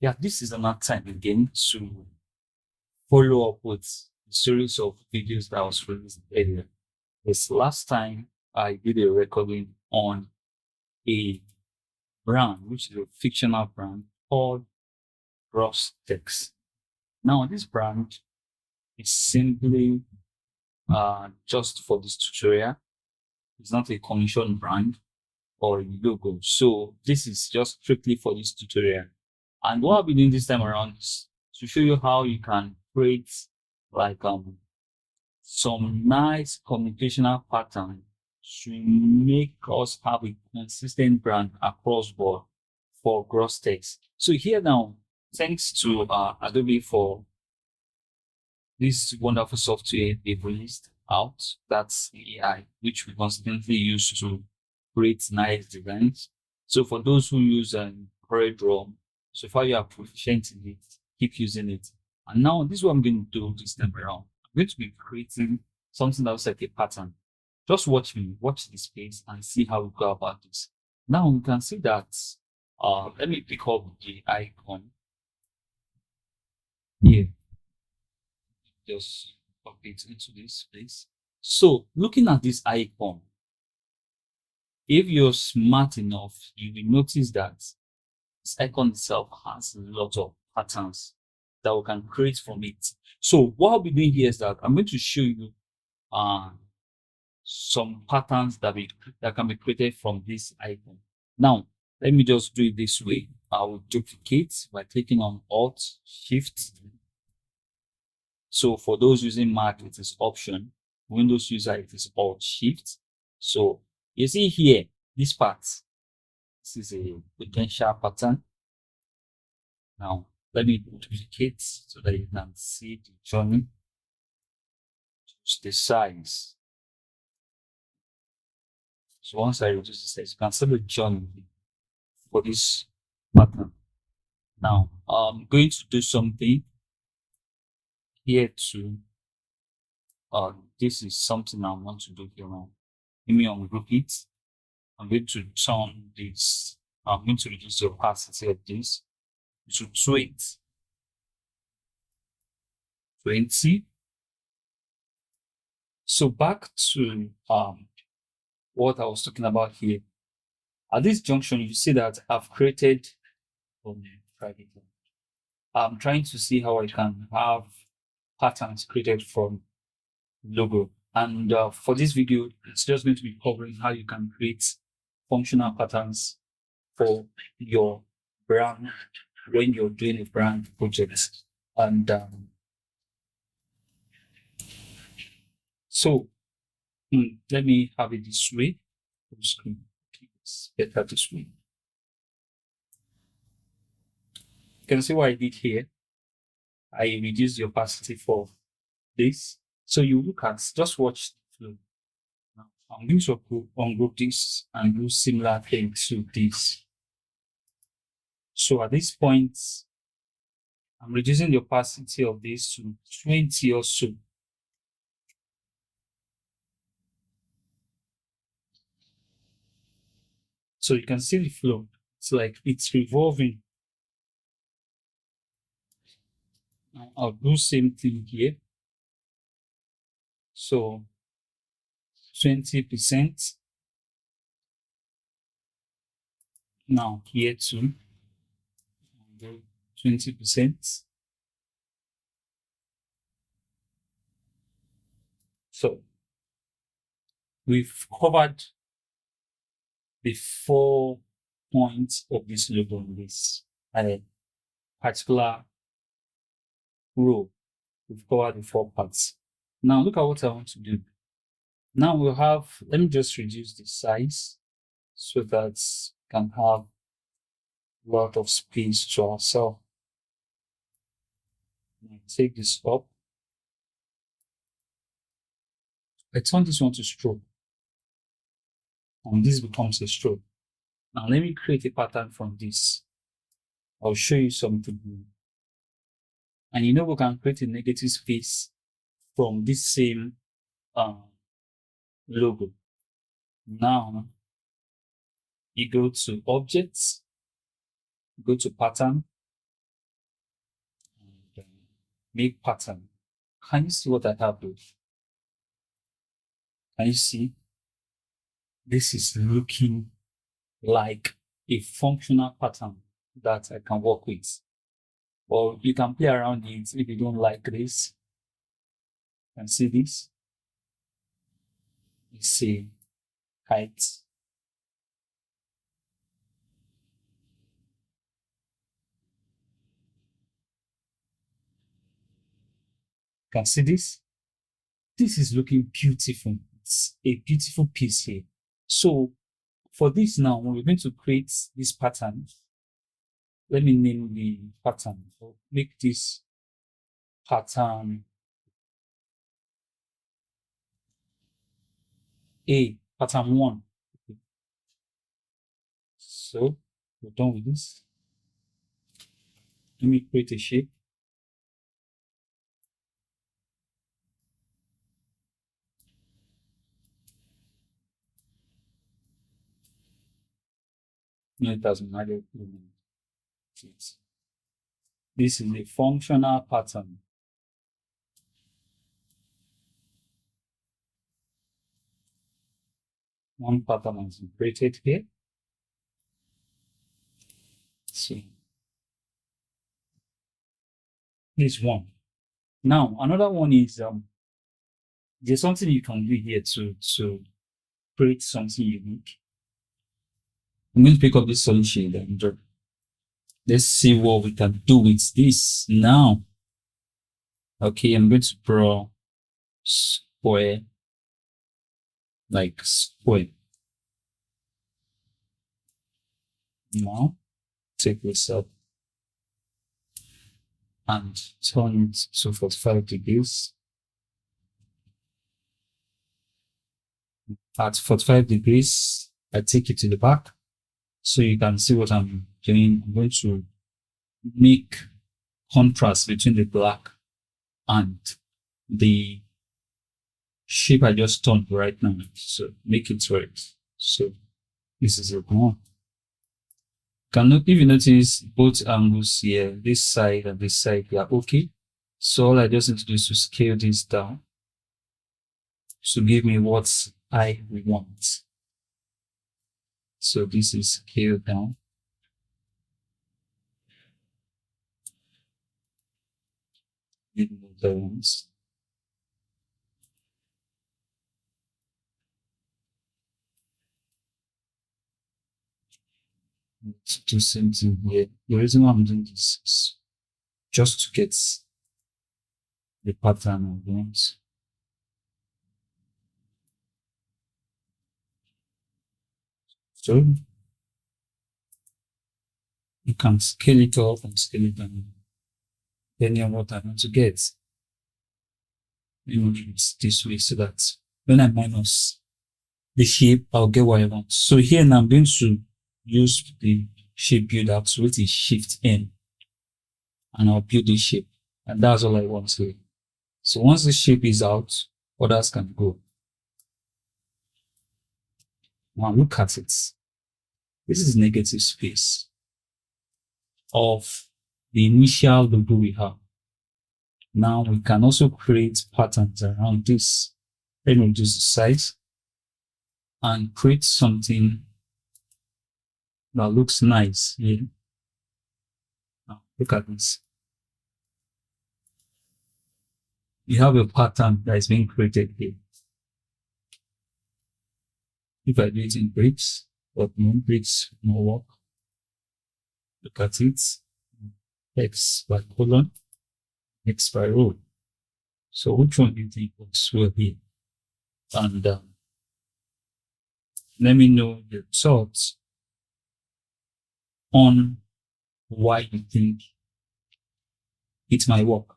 Yeah, this is another time again to follow up with a series of videos that was released earlier. This last time I did a recording on a brand, which is a fictional brand called Ross Tex. Now, this brand is simply just for this tutorial. It's not a commission brand or a logo. So this is just strictly for this tutorial. And what I'll be doing this time around is to show you how you can create like some nice communicational pattern to make us have a consistent brand across board for gross text. So here now, thanks to Adobe for this wonderful software they've released out, that's AI, which we constantly use to create nice designs. So for those who use CorelDRAW, so far you are proficient in it, keep using it. And now this is what I'm going to do this time around. I'm going to be creating something that looks like a pattern. Just watch me, watch the space and see how we go about this. Now you can see that, let me pick up the icon here, just copy it into this place. So looking at this icon, if you're smart enough, you will notice that this icon itself has a lot of patterns that we can create from it. So what I'll be doing here is that I'm going to show you some patterns that can be created from this icon. Now, let me just do it this way. I will duplicate by clicking on Alt Shift. So for those using Mac, it is Option. Windows user, it is Alt Shift. So you see here, this part, this is a potential pattern. Now, let me duplicate so that you can see the journey, the size. So once I reduce the size, you can see the journey for this pattern. Now, I'm going to do something here too. This is something I want to do here now. Let me ungroup it. I'm going to turn this. I'm going to reduce the opacity of this to 20. So back to what I was talking about here. At this junction, you see that I've created I'm trying to see how I can have patterns created from logo. And for this video, it's just going to be covering how you can create functional patterns for your brand when you're doing a brand project. And so let me have it this way. It's better this way. You can see what I did here. I reduced the opacity for this. So you look at, just watch the flow. Now, I'm going to ungroup this and do similar thing to this. So at this point, I'm reducing the opacity of this to 20 or so. So you can see the flow. It's like it's revolving. Now I'll do same thing here. So 20%. Now here too, 20%. So we've covered the 4 points of this logo in this particular row. We've covered the 4 parts. Now look at what I want to do. Now we'll have, let me just reduce the size so that we can have a lot of space to ourselves. Take this up. I turn this one to stroke. And this becomes a stroke. Now let me create a pattern from this. I'll show you something. And you know we can create a negative space from this same logo. Now you go to Objects, go to Pattern, make pattern. Can you see what I have here? Can you see? This is looking like a functional pattern that I can work with. Or you can play around it if you don't like this. You can see this. You see height. You can see this. This is looking beautiful. It's a beautiful piece here. So for this now, we're going to create this pattern. Let me name the pattern. So make this pattern A, pattern 1. So we're done with this. Let me create a shape. No, it doesn't matter. This is a functional pattern. One pattern has been created here. See, this one. Now, another one is there's something you can do here to create something unique. I'm going to pick up this solid shade and let's see what we can do with this now. Okay, I'm going to draw square, like square. Now, take this up and turn it to 45 degrees. At 45 degrees, I take it to the back so you can see what I'm doing. I'm going to make contrast between the black and the shape I just turned right now. So make it work. So this is a one. If you notice both angles here, this side and this side, they are okay. So all I just need to do is to scale this down to give me what I want. So this is scaled down. The ones. To do something here. The reason why I'm doing this is just to get the pattern I want. So you can scale it up and scale it down depending on what I want to get. It's this way so that when I minus the shape, I'll get what I want. So here now I'm going to use the shape builder to hit shift N and I'll build this shape. And that's all I want here. So once the shape is out, others can go. Now look at it. This is negative space of the initial logo we have. Now we can also create patterns around this. Let me reduce the size and create something that looks nice here. Now look at this. You have a pattern that is being created here. If I do it in bricks, but no bricks, no work. Look at it. X by colon, X by row. So which one do you think works well here? And let me know your thoughts on why you think it might work.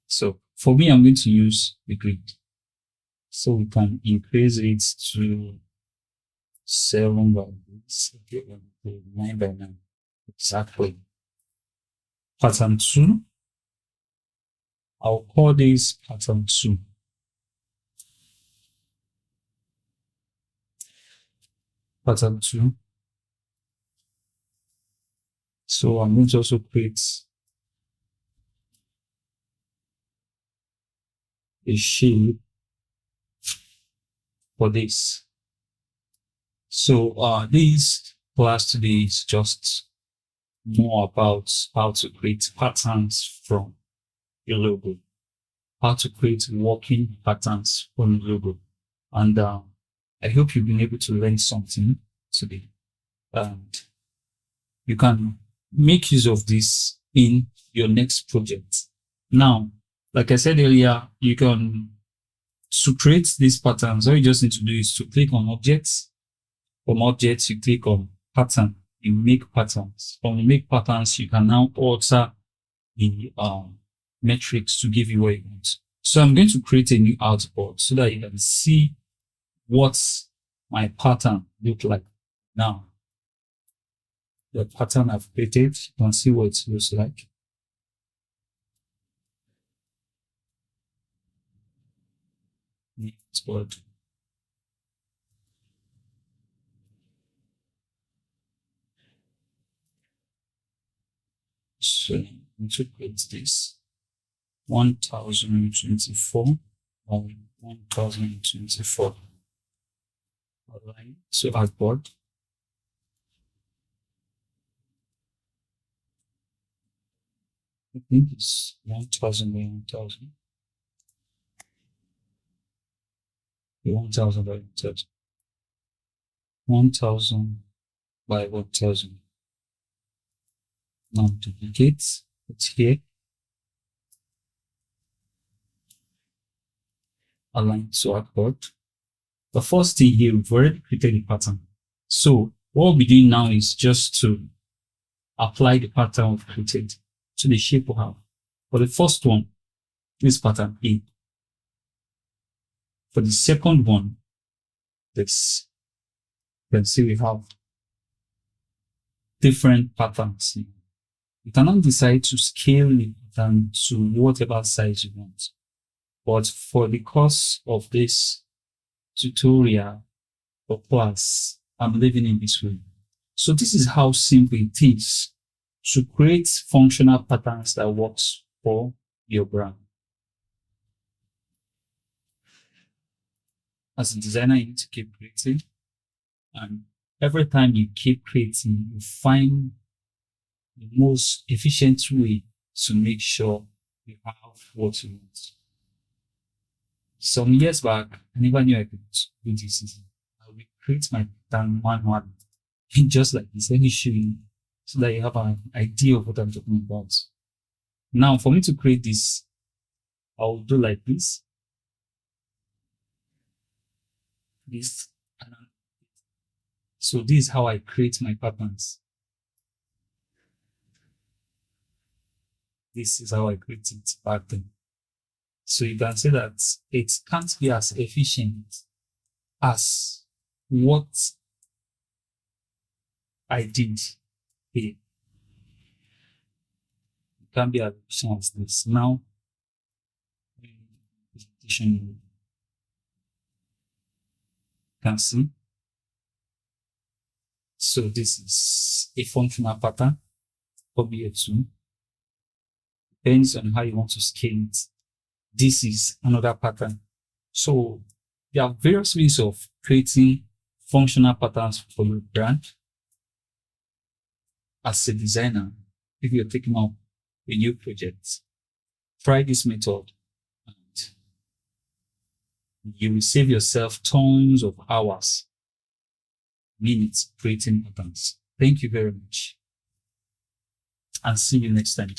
So for me, I'm going to use the grid. So we can increase it to 7 by 9 by 9. Exactly. Pattern 2. I'll call this pattern 2. Pattern 2. So I'm going to also create a shape for this. So this class today is just more about how to create patterns from your logo, how to create working patterns from your logo. And I hope you've been able to learn something today. And you can make use of this in your next project. Now, like I said earlier, you can, to create these patterns, all you just need to do is to click on objects. From objects, you click on pattern, you make patterns. From the make patterns, you can now alter the metrics to give you what you want. So I'm going to create a new output so that you can see what my pattern look like now. The pattern I've created, you can see what it looks like. It's good. So I'm going to create this 1024 or 1024. Alright, so artboard. I think it's 1000 by 1000. 1000 by 1000. 1000 by 1000. Now duplicate it here. Align to artboard. The first thing here, we've already created a pattern. So what we'll be doing now is just to apply the pattern we've created to the shape we have. For the first one, this pattern A. For the second one, this, you can see we have different patterns. You cannot decide to scale the pattern to whatever size you want. But for the course of this tutorial or class, I'm leaving it this way. So this is how simple it is to create functional patterns that works for your brand. As a designer, you need to keep creating, and every time you keep creating, you find the most efficient way to make sure you have what you want. Some years back, I never knew I could do this. I would create my pattern manually, just like this. Let me show you so that you have an idea of what I'm talking about. Now, for me to create this, I'll do like this. So this is how I create my patterns. This is how I create it back then. So you can say that it can't be as efficient as what I did here. It can't be as efficient as this. Now, presentation, you can see. So this is a functional pattern for BF2. Depends on how you want to scale it. This is another pattern. So there are various ways of creating functional patterns for your brand. As a designer, if you're taking up a new project, try this method and you will save yourself tons of hours, minutes creating patterns. Thank you very much and see you next time.